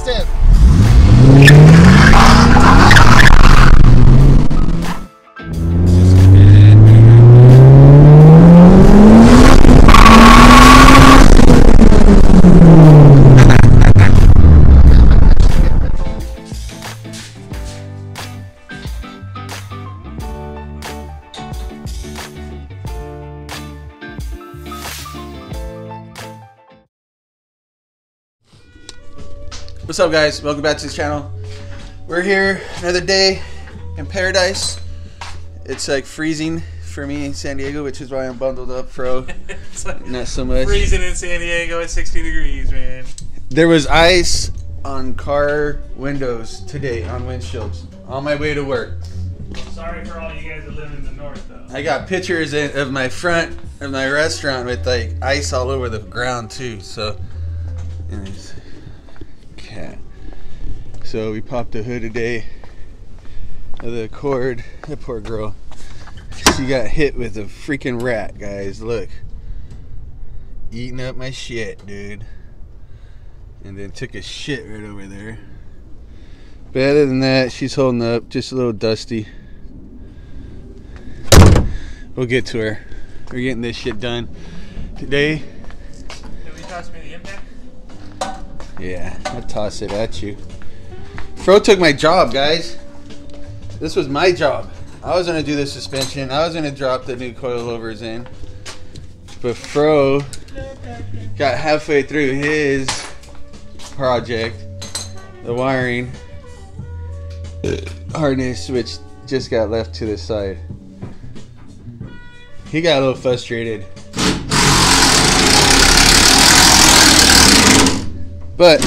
step. What's up, guys? Welcome back to this channel. We're here another day in paradise. It's like freezing for me in San Diego, which is why I'm bundled up, bro. It's like not so much. Freezing in San Diego at 60 degrees, man. There was ice on car windows today, on windshields, on my way to work. Sorry for all you guys that live in the north, though. I got pictures of my front of my restaurant with like ice all over the ground too. So, anyways. Cat. So we popped the hood today of the Accord. That poor girl. She got hit with a freaking rat, guys. Look. Eating up my shit, dude. And then took a shit right over there. But other than that, she's holding up. Just a little dusty. We'll get to her. We're getting this shit done today. Did we toss me the impact? Yeah, I'll toss it at you. Fro took my job, guys. This was my job. I was gonna do the suspension. I was gonna drop the new coilovers in. But Fro got halfway through his project, the wiring harness, which just got left to the side. He got a little frustrated. But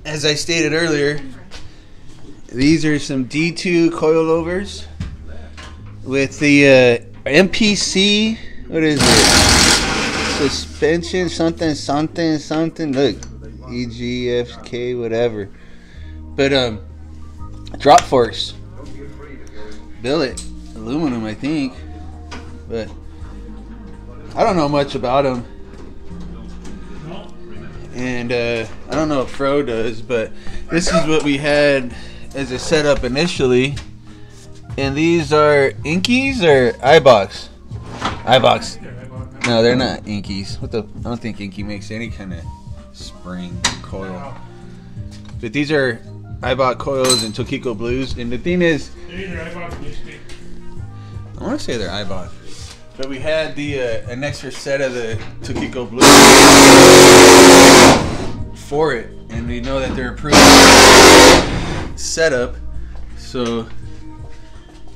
as I stated earlier, these are some D2 coilovers with the MPC. What is it? Suspension something. Look, EGFK whatever. But drop forks. Billet aluminum, I think. But I don't know much about them, and I don't know if Fro does, but this is what we had as a setup initially, and these are Inkies or iBox? iBox. No, they're not Inkies. What the? I don't think Inky makes any kind of spring coil, but these are iBox coils and Tokiko Blues, and the thing is, They're either iBox or USP. I want to say they're iBox. But we had the an extra set of the Tokiko Blue for it, and we know that they're approved setup, so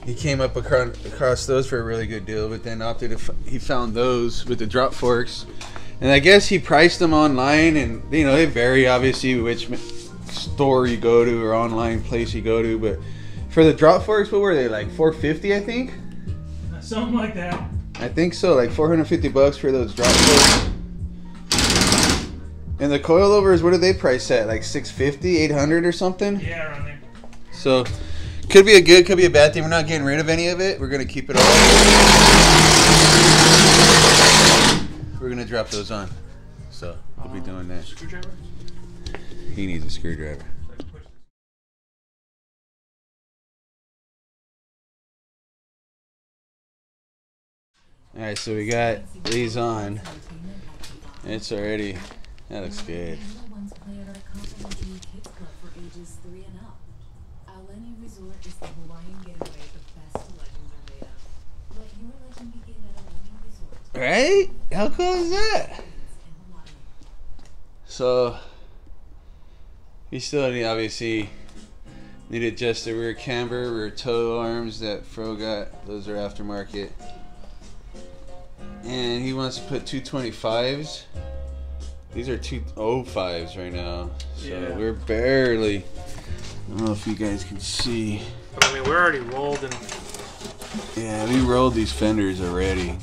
he came up across those for a really good deal. But then opted to he found those with the drop forks, and I guess he priced them online, and you know they vary obviously which store you go to or online place you go to. But for the drop forks, what were they, like $450, I think? Something like that. I think so, like $450 for those drop forks. And the coilovers, what do they price at? Like $650, $800 or something? Yeah, around there. So, could be a good, could be a bad thing. We're not getting rid of any of it. We're going to keep it all. We're going to drop those on. So, we'll be doing that. Screwdriver? He needs a screwdriver. Alright, so we got these on. It's already, that looks good. Right? How cool is that? So, we still need, obviously, need to adjust the rear camber, rear tow arms that Fro got. Those are aftermarket. And he wants to put 225s. These are 205s right now. So yeah. We're barely, I don't know if you guys can see. But I mean, we're already rolled and... Yeah, we rolled these fenders already.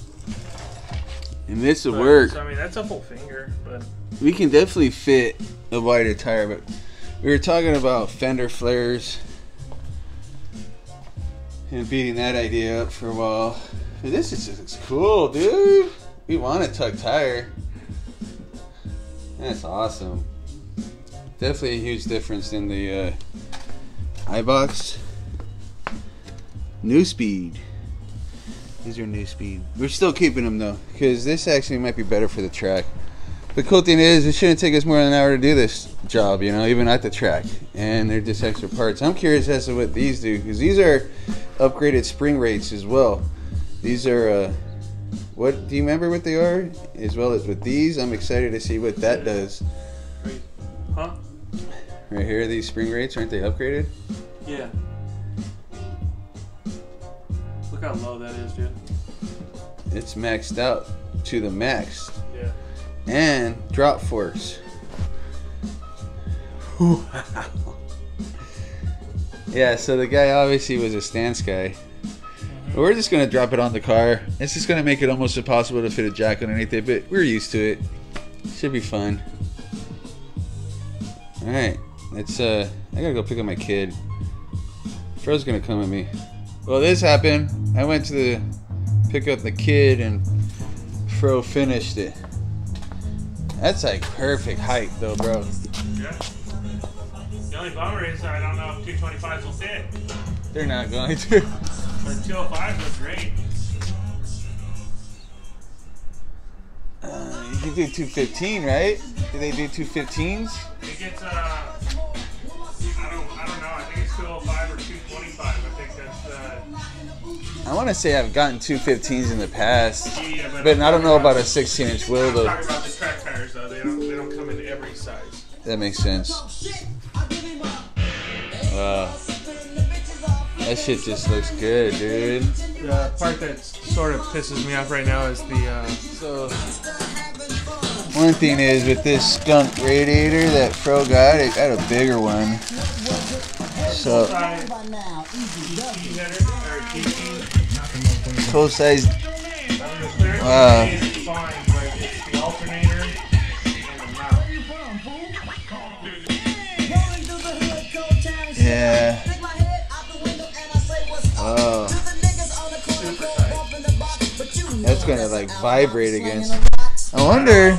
And this will work. So, I mean, that's a full finger, but... We can definitely fit a wider tire, but we were talking about fender flares and beating that idea up for a while. This is just cool, dude. we want a tuck tire. That's awesome. Definitely a huge difference in the iBox. New speed. These are new speed. We're still keeping them though, because this actually might be better for the track. The cool thing is, it shouldn't take us more than an hour to do this job, you know, even at the track. And they're just extra parts. I'm curious as to what these do, because these are upgraded spring rates as well. These are, what do you remember what they are? As well as with these, I'm excited to see what that does. Huh? Right here, these spring rates, aren't they upgraded? Yeah. Look how low that is, dude. It's maxed out to the max. Yeah. And drop force. Yeah, so the guy obviously was a stance guy. We're just gonna drop it on the car. It's just gonna make it almost impossible to fit a jack underneath it, but we're used to it. Should be fun. Alright, let's I gotta go pick up my kid. Fro's gonna come with me. Well, this happened. I went to pick up the kid and Fro finished it. That's like perfect height though, bro. Yeah. The only bummer is I don't know if 225s will fit. They're not going to. But 205 was great. You can do 215, right? Do they do 215s? It gets I don't know. I think it's 205 or 225. I think that's I want to say I've gotten 215s in the past, yeah, but I don't know about a 16-inch wheel I'm though. talking about the track tires though. They don't come in every size. That makes sense. That shit just looks good, dude. The part that sort of pisses me off right now is the So, one thing is with this skunk radiator that Fro got, it got a bigger one. So, full size. Wow. Yeah. Oh. That's gonna like vibrate against. I wonder,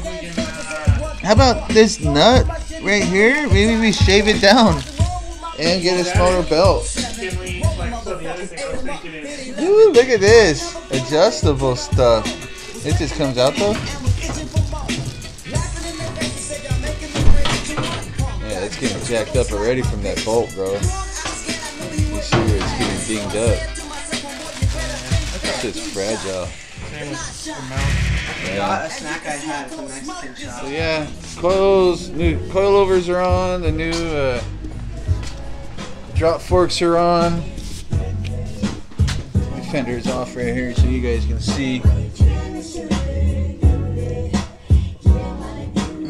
how about this nut right here? Maybe we shave it down and get a smaller belt. Ooh, look at this adjustable stuff. It just comes out though. Yeah, it's getting jacked up already from that bolt, bro. You see where it's getting dinged up. That shit's fragile. Got a snack I had at the Mexican shop. So yeah, new coilovers are on. The new drop forks are on. The fender's off right here, so you guys can see.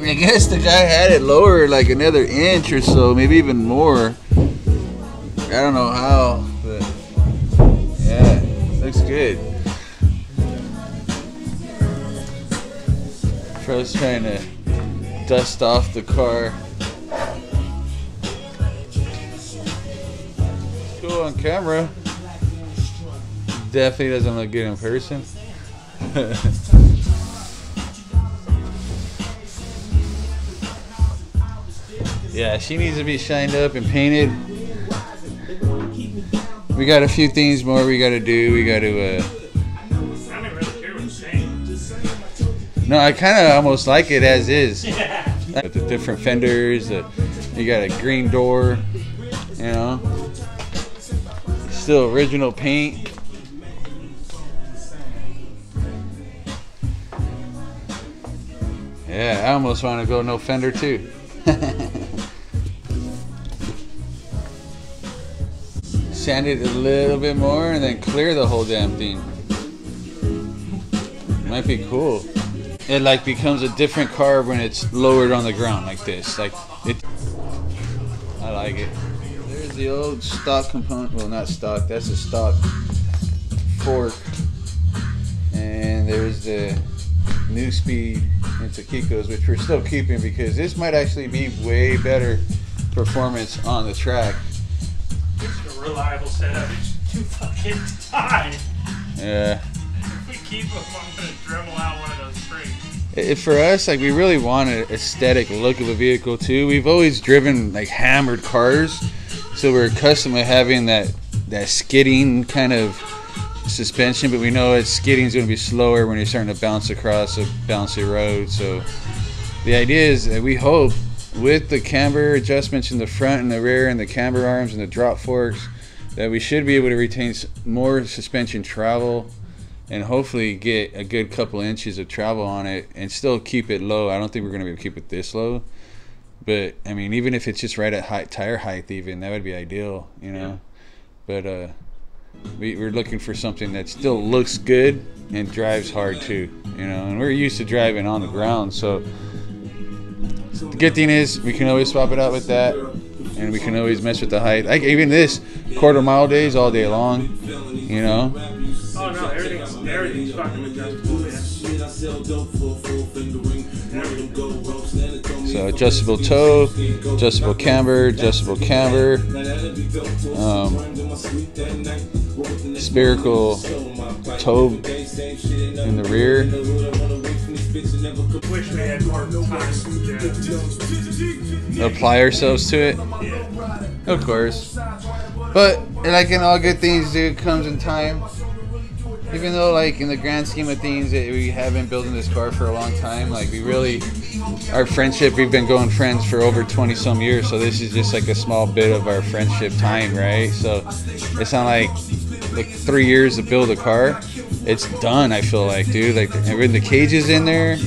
I guess the guy had it lower like another inch or so, maybe even more. I don't know how, but yeah, looks good. Fro's trying to dust off the car. Cool on camera. Definitely doesn't look good in person. Yeah, she needs to be shined up and painted. We got a few things more we gotta do. We gotta I don't really care what you're saying. no, I kind of almost like it as is. Yeah. With the different fenders, you got a green door, you know. Still original paint. Yeah, I almost want to go no fender too. Sand it a little bit more and then clear the whole damn thing. Might be cool. It like becomes a different car when it's lowered on the ground like this. Like it. I like it. There's the old stock component. Well, not stock. That's a stock fork. And there's the new speed into Kiko's, which we're still keeping because this might actually be way better performance on the track. It's a reliable setup. It's too fucking tight. Yeah. We keep them, I'm gonna Dremel out one of those springs. For us, like, we really want an aesthetic look of a vehicle too. We've always driven like hammered cars, so we're accustomed to having that skidding kind of suspension, but we know that skidding is going to be slower when you're starting to bounce across a bouncy road. So the idea is that we hope with the camber adjustments in the front and the rear and the camber arms and the drop forks that we should be able to retain more suspension travel and hopefully get a good couple inches of travel on it and still keep it low. I don't think we're going to be able to keep it this low, but I mean, even if it's just right at tire height, even that would be ideal, you know. Yeah. But we're looking for something that still looks good and drives hard too, you know. And we're used to driving on the ground, so the good thing is we can always swap it out with that, and we can always mess with the height. Like even this quarter-mile days all day long, you know. Oh no, everything's fucking adjustable, man. So adjustable toe, adjustable camber, spherical toe in the rear. Wish we had more time to Apply ourselves to it. yeah. Of course. But like in all good things, dude, comes in time. Even though, like, in the grand scheme of things, we have been building this car for a long time. Like, we really, our friendship, we've been going friends for over 20 some years. So this is just like a small bit of our friendship time, right? So it's not like 3 years to build a car. It's done, I feel like, dude. Like, when the cage is in there,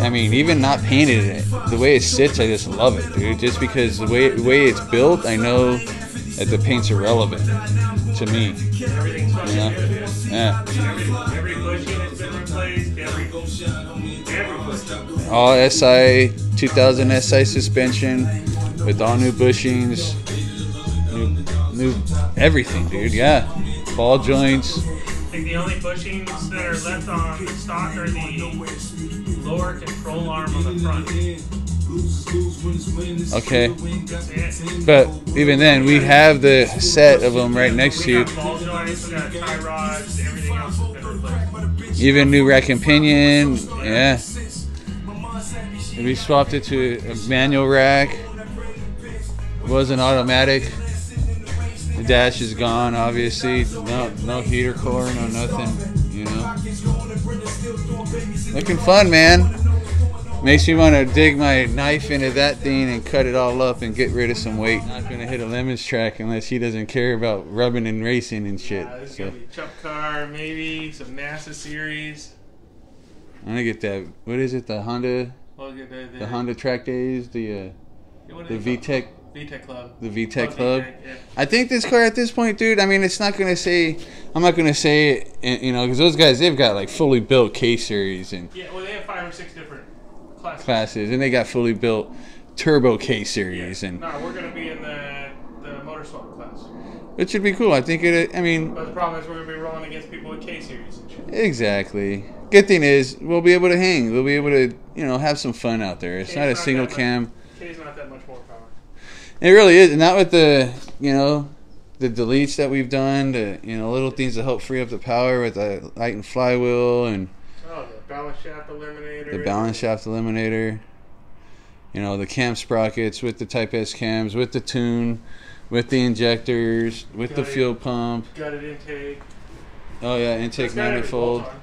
I mean, even not painted it, the way it sits, I just love it, dude. Just because the way it's built, I know that the paint's irrelevant to me. Everything's fucking Yeah. good, man. Yeah. Every bushing has been replaced. Every bushing. All SI 2000 SI suspension with all new bushings, new everything, dude. Yeah, ball joints. I think the only bushings that are left on stock are the lower control arm on the front. Okay, but even then, we have the set of them right next to We you. got ball joints, we got tie rods, everything else has been replaced. Even new rack and pinion. Yeah. We swapped it to a manual rack. It wasn't automatic. The dash is gone, obviously. No heater core, no nothing. You know. Looking fun, man. Makes me want to dig my knife into that thing and cut it all up and get rid of some weight. Not going to hit a Lemons track unless he doesn't care about rubbing and racing and shit. This is So going to be Chuck Car, maybe, some NASA series. I'm going to get that. What is it? The Honda? We'll get The Honda Track Days? The VTEC? VTEC Club. The VTEC Club. Yeah. I think this car at this point, dude, I mean, it's not going to say, I'm not going to say it, you know, because those guys, they've got like fully built K-Series and Yeah, well, they have 5 or 6 different classes, and they got fully built turbo K-Series, and No, we're going to be in the motor swap class. it should be cool. I think it, I mean, But the problem is we're going to be rolling against people with K-Series and shit. exactly. Good thing is, we'll be able to hang. We'll be able to, you know, have some fun out there. It's not a single cam. K's not that much more power. It really is. Not with the, you know, the deletes that we've done, the, you know, little things to help free up the power with the light and flywheel and Oh, the balance shaft eliminator. the balance shaft eliminator. You know, the cam sprockets with the Type S cams, with the tune, with the injectors, with the fuel pump. Gutted intake. Oh yeah, intake It's got every manifold. bolt on.